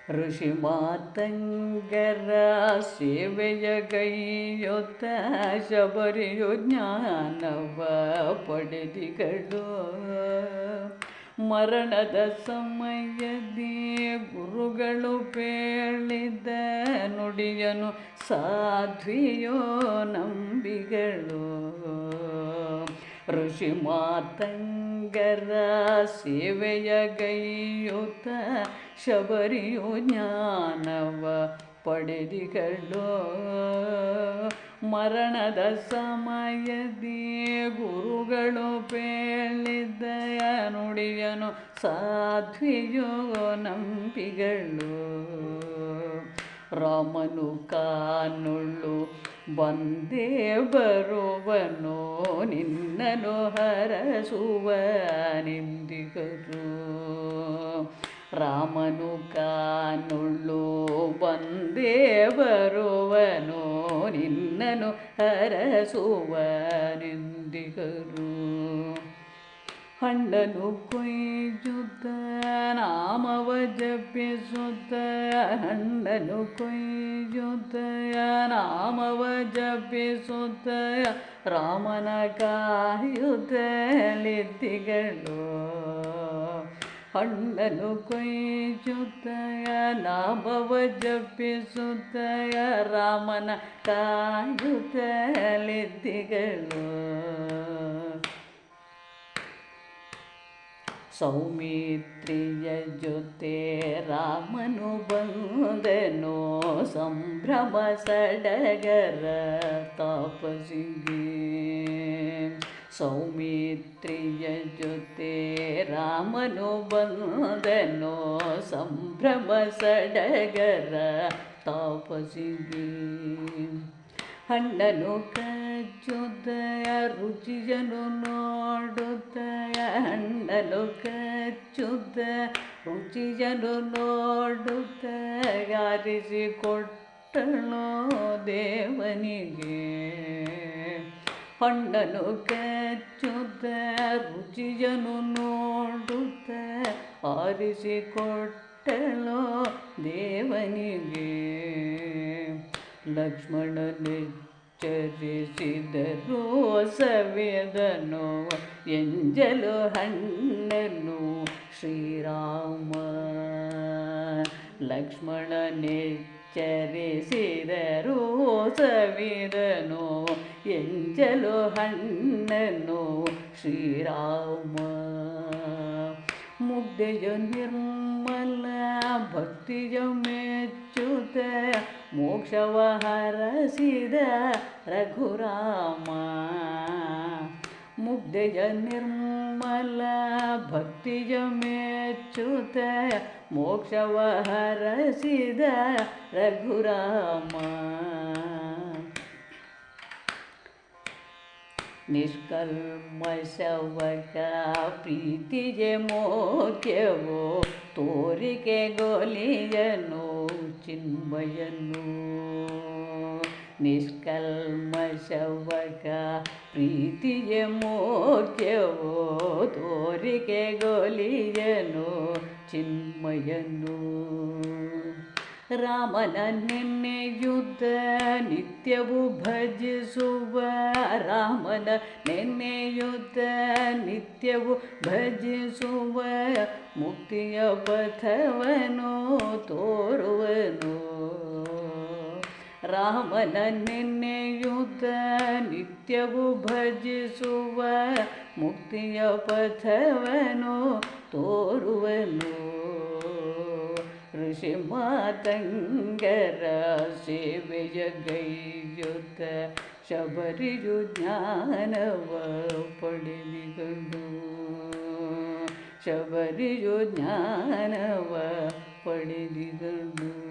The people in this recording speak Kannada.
ಋಷಿ ಮಾತಂಗರ ಸೇವೆಯ ಗೈಯೊತ್ತ ಶಬರಿಯು ಜ್ಞಾನವ ಪಡೆದಿಗಳು. ಮರಣದ ಸಮಯದಿ ಗುರುಗಳು ಹೇಳಿದ ನುಡಿಯನು ಸಾಧ್ವಿಯೋ ನಂಬಿಗಳು. ಋಷಿ ಮಾತಂಗರ ಸೇವೆಯ ಗೈಯುತ ಶಬರಿಯು ಜ್ಞಾನವ ಪಡೆದಿಗಳು. ಮರಣದ ಸಮಯದಿ ಗುರುಗಳು ಹೇಳಿದ ನುಡಿಯನು ಸಾಧ್ವಿಯೋ ನಂಬಿಗಳು. ರಾಮನು ಕಾನುಳ್ಳು ಬಂದೇ ಬರುವನೋ ನಿನ್ನನು ಹರಸುವನೆಂದಿಗರು. ರಾಮನು ಕಾನುಳ್ಳು ಬಂದೇ ಬರುವನೋ ನಿನ್ನನು ಹರಸುವನೆಂದಿಗರು. ಹಣ್ಣನು ಕೊಯ್ಯುತ್ತ ನಾಮವ ಜಪಿಸುತ್ತ ಹಣ್ಣನು ಕೊಯ್ಯುತ್ತ ನಾಮವ ಜಪಿಸುತ್ತ ರಾಮನ ಕಾಯುತ್ತಲಿದ್ದಿಗಳು. ಹಣ್ಣನು ಕೊಯ್ಯುತ್ತ ನಾಮವ ಜಪಿಸುತ್ತ ರಾಮನ ಕಾಯುತ್ತಲಿದ್ದಿಗಳು. ಸೌಮಿತ್ರಿಯ ಜೊತೆ ರಾಮನು ಬಂದನೋ ಸಂಭ್ರಮ ಸಡಗರ ತಾಪಸಿಗೆ. ಸೌಮಿತ್ರಿಯ ಜೊತೆ ರಾಮನು ಬಂದನೋ ಸಂಭ್ರಮ ಸಡಗರ ತಾಪಸಿಗೆ. ಹಣ್ಣನು ಕಚ್ಚುತ್ತ ರುಚಿಯನು ನೋಡುತ್ತ ಹಣ್ಣನು ಕಚ್ಚುತ್ತ ರುಚಿಯನು ನೋಡುತ್ತ ಆರಿಸಿಕೊಟ್ಟಳೋ ದೇವನಿಗೆ. ಹಣ್ಣನು ಕಚ್ಚುತ್ತ ರುಚಿಯನು ನೋಡುತ್ತ ಆರಿಸಿಕೊಟ್ಟಳೋ ದೇವನಿಗೆ. ಲಕ್ಷ್ಮಣನೆಚ್ಚರಿಸಿದರು ಸವೆದನೋ ಎಂಜಲು ಹಣ್ಣನು ಶ್ರೀರಾಮ. ಲಕ್ಷ್ಮಣನೆಚ್ಚರಿಸಿದರು ಸವೆದನೋ ಎಂಜಲು ಹಣ್ಣನು ಶ್ರೀರಾಮ. ಮುಗ್ಧೆಯ ನಿರ್ಮಲ ಭಕ್ತಿಯ ಮೆಚ್ಚುತ್ತ ಮೋಕ್ಷವ ಹರಸಿದ ರಘುರಾಮ. ಮುಗ್ಧೆಯ ನಿರ್ಮಲ ಭಕ್ತಿಯ ಮೆಚ್ಚುತ್ತ ಮೋಕ್ಷವ ಹರಸಿದ ರಘುರಾಮ. ನಿಷ್ಕಲ್ಮಶವಕ ಪ್ರೀತಿಗೆ ಮೋಕ್ಯವೋ ತೋರಿಕೆ ಗೋಲಿಯನು ಚಿನ್ಮಯನು. ನಿಷ್ಕಲ್ಮಶವಕ ಪ್ರೀತಿಗೆ ಮೋಕ್ಯವೋ ತೋರಿಕೆ ಗೋಲಿಯನು ಚಿನ್ಮಯನು. ರಾಮನ ನೆನ್ನೆಯುದ್ಧ ನಿತ್ಯವೂ ಭಜಿಸುವ ರಾಮನ ನೆನ್ನೆಯುದ್ಧ ನಿತ್ಯವೂ ಭಜಿಸುವ ಮುಕ್ತಿಯ ಪಥವನು ತೋರುವನು. ರಾಮನ ನೆನ್ನೆಯುದ್ಧ ನಿತ್ಯವೂ ಭಜಿಸುವ ಮುಕ್ತಿಯ ಪಥವನು ತೋರುವನು. ಋಷಿ ಮಾತಂಗರ ಸೇವೆಯ ಗೈಯುತ್ತ ಶಬರಿಯು ಜ್ಞಾನವ ಪಡೆದಿಗಳು. ಶಬರಿಯು ಜ್ಞಾನವ ಪಡೆದಿಗಳು.